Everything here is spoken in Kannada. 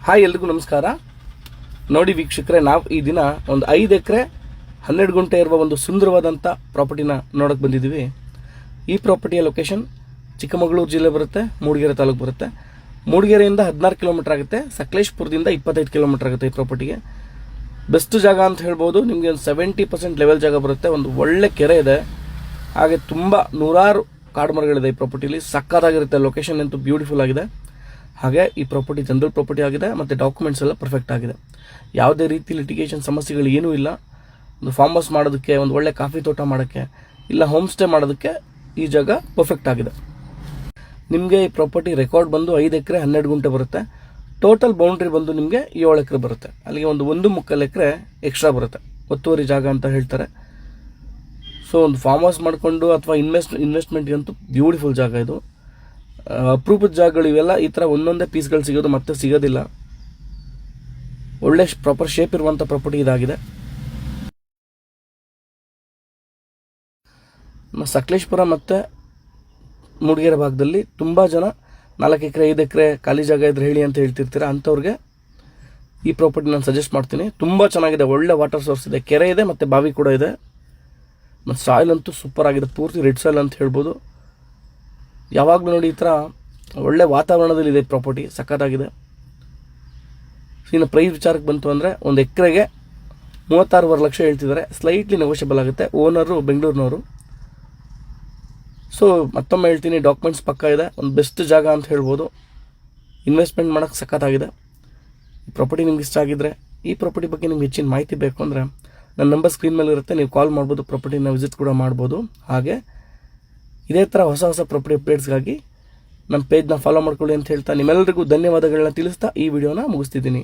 ಹಾಯ್ ಎಲ್ರಿಗೂ ನಮಸ್ಕಾರ. ನೋಡಿ ವೀಕ್ಷಕರೇ, ನಾವು ಈ ದಿನ ಒಂದು 5 ಎಕರೆ 12 ಗುಂಟೆ ಇರುವ ಒಂದು ಸುಂದರವಾದಂಥ ಪ್ರಾಪರ್ಟಿನ ನೋಡೋಕೆ ಬಂದಿದ್ದೀವಿ. ಈ ಪ್ರಾಪರ್ಟಿಯ ಲೊಕೇಶನ್ ಚಿಕ್ಕಮಗಳೂರು ಜಿಲ್ಲೆ ಬರುತ್ತೆ, ಮೂಡಿಗೆರೆ ತಾಲೂಕು ಬರುತ್ತೆ. ಮೂಡಿಗೆರೆಯಿಂದ 16 ಕಿಲೋಮೀಟರ್ ಆಗುತ್ತೆ, ಸಕಲೇಶಪುರದಿಂದ 25 ಕಿಲೋಮೀಟರ್ ಆಗುತ್ತೆ. ಈ ಪ್ರಾಪರ್ಟಿಗೆ ಬೆಸ್ಟ್ ಜಾಗ ಅಂತ ಹೇಳ್ಬೋದು. ನಿಮಗೆ ಒಂದು 70% ಲೆವೆಲ್ ಜಾಗ ಬರುತ್ತೆ. ಒಂದು ಒಳ್ಳೆ ಕೆರೆ ಇದೆ, ಹಾಗೆ ತುಂಬ ನೂರಾರು ಕಾಡು ಮರಗಳಿದೆ ಈ ಪ್ರಾಪರ್ಟಿಲಿ. ಸಕ್ಕತ್ತಾಗಿರುತ್ತೆ. ಲೊಕೇಶನ್ ಅಂತೂ ಬ್ಯೂಟಿಫುಲ್ ಆಗಿದೆ. ಹಾಗೆ ಈ ಪ್ರಾಪರ್ಟಿ ಜನರಲ್ ಪ್ರಾಪರ್ಟಿ ಆಗಿದೆ ಮತ್ತು ಡಾಕ್ಯುಮೆಂಟ್ಸ್ ಎಲ್ಲ ಪರ್ಫೆಕ್ಟ್ ಆಗಿದೆ. ಯಾವುದೇ ರೀತಿ ಲಿಟಿಗೇಷನ್ ಸಮಸ್ಯೆಗಳು ಏನೂ ಇಲ್ಲ. ಒಂದು ಫಾರ್ಮ್ ಹೌಸ್ ಮಾಡೋದಕ್ಕೆ, ಒಂದು ಒಳ್ಳೆ ಕಾಫಿ ತೋಟ ಮಾಡೋಕ್ಕೆ, ಇಲ್ಲ ಹೋಮ್ ಸ್ಟೇ ಮಾಡೋದಕ್ಕೆ ಈ ಜಾಗ ಪರ್ಫೆಕ್ಟ್ ಆಗಿದೆ. ನಿಮಗೆ ಈ ಪ್ರಾಪರ್ಟಿ ರೆಕಾರ್ಡ್ ಬಂದು 5 ಎಕರೆ 12 ಗುಂಟೆ ಬರುತ್ತೆ. ಟೋಟಲ್ ಬೌಂಡ್ರಿ ಬಂದು ನಿಮಗೆ 7 ಎಕರೆ ಬರುತ್ತೆ. ಅಲ್ಲಿಗೆ ಒಂದು 1.25 ಎಕರೆ ಎಕ್ಸ್ಟ್ರಾ ಬರುತ್ತೆ, ಒತ್ತುವರಿ ಜಾಗ ಅಂತ ಹೇಳ್ತಾರೆ. ಸೊ ಒಂದು ಫಾರ್ಮ್ ಹೌಸ್ ಮಾಡಿಕೊಂಡು ಅಥವಾ ಇನ್ವೆಸ್ಟ್ಮೆಂಟ್ಗಂತೂ ಬ್ಯೂಟಿಫುಲ್ ಜಾಗ ಇದು. ಅಪರೂಪದ ಜಾಗಗಳು ಇವೆಲ್ಲ. ಈ ಥರ ಒಂದೊಂದೇ ಪೀಸ್ಗಳು ಸಿಗೋದು ಮತ್ತೆ ಸಿಗೋದಿಲ್ಲ. ಒಳ್ಳೆ ಪ್ರಾಪರ್ ಶೇಪ್ ಇರುವಂಥ ಪ್ರಾಪರ್ಟಿ ಇದಾಗಿದೆ. ನಮ್ಮ ಸಕಲೇಶಪುರ ಮತ್ತು ಮೂಡಿಗೆರೆ ಭಾಗದಲ್ಲಿ ತುಂಬ ಜನ 4 ಎಕರೆ 5 ಎಕರೆ ಖಾಲಿ ಜಾಗ ಇದ್ರೆ ಹೇಳಿ ಅಂತ ಹೇಳ್ತಿರ್ತೀರ. ಅಂಥವ್ರಿಗೆ ಈ ಪ್ರಾಪರ್ಟಿ ನಾನು ಸಜೆಸ್ಟ್ ಮಾಡ್ತೀನಿ. ತುಂಬ ಚೆನ್ನಾಗಿದೆ, ಒಳ್ಳೆ ವಾಟರ್ ಸೋರ್ಸ್ ಇದೆ, ಕೆರೆ ಇದೆ ಮತ್ತು ಬಾವಿ ಕೂಡ ಇದೆ. ಮತ್ತು ಸಾಯಿಲ್ ಅಂತೂ ಸೂಪರ್ ಆಗಿದೆ, ಪೂರ್ತಿ ರೆಡ್ ಸಾಯಿಲ್ ಅಂತ ಹೇಳ್ಬೋದು. ಯಾವಾಗಲೂ ನೋಡಿ ಈ ಥರ ಒಳ್ಳೆ ವಾತಾವರಣದಲ್ಲಿ ಇದೆ ಪ್ರಾಪರ್ಟಿ, ಸಖತ್ತಾಗಿದೆ. ಇನ್ನು ಪ್ರೈಸ್ ವಿಚಾರಕ್ಕೆ ಬಂತು ಅಂದರೆ ಒಂದು ಎಕರೆಗೆ 36.5 ಲಕ್ಷ ಹೇಳ್ತಿದ್ದಾರೆ. ಸ್ಲೈಟ್ಲಿ ನೆಗೋಷಿಯಬಲ್ ಆಗುತ್ತೆ. ಓನರು ಬೆಂಗಳೂರಿನವರು. ಸೊ ಮತ್ತೊಮ್ಮೆ ಹೇಳ್ತೀನಿ, ಡಾಕ್ಯುಮೆಂಟ್ಸ್ ಪಕ್ಕ ಇದೆ. ಒಂದು ಬೆಸ್ಟ್ ಜಾಗ ಅಂತ ಹೇಳ್ಬೋದು. ಇನ್ವೆಸ್ಟ್ಮೆಂಟ್ ಮಾಡೋಕ್ಕೆ ಸಖತ್ತಾಗಿದೆ. ಈ ಪ್ರಾಪರ್ಟಿ ನಿಮ್ಗೆ ಇಷ್ಟ ಆಗಿದ್ದರೆ, ಈ ಪ್ರಾಪರ್ಟಿ ಬಗ್ಗೆ ನಿಮ್ಗೆ ಹೆಚ್ಚಿನ ಮಾಹಿತಿ ಬೇಕು ಅಂದರೆ ನನ್ನ ನಂಬರ್ ಸ್ಕ್ರೀನ್ ಮೇಲೆ ಇರುತ್ತೆ, ನೀವು ಕಾಲ್ ಮಾಡ್ಬೋದು. ಪ್ರಾಪರ್ಟಿನ ವಿಸಿಟ್ ಕೂಡ ಮಾಡ್ಬೋದು. ಹಾಗೆ ಇದೇ ಥರ ಹೊಸ ಪ್ರಾಪರ್ಟಿ ಅಪ್ಡೇಟ್ಸ್ಗಾಗಿ ನಮ್ಮ ಪೇಜ್ನ ಫಾಲೋ ಮಾಡ್ಕೊಳ್ಳಿ ಅಂತ ಹೇಳ್ತಾ ನಿಮ್ಮೆಲ್ಲರಿಗೂ ಧನ್ಯವಾದಗಳನ್ನ ತಿಳಿಸ್ತಾ ಈ ವಿಡಿಯೋನ ಮುಗಿಸ್ತಿದ್ದೀನಿ.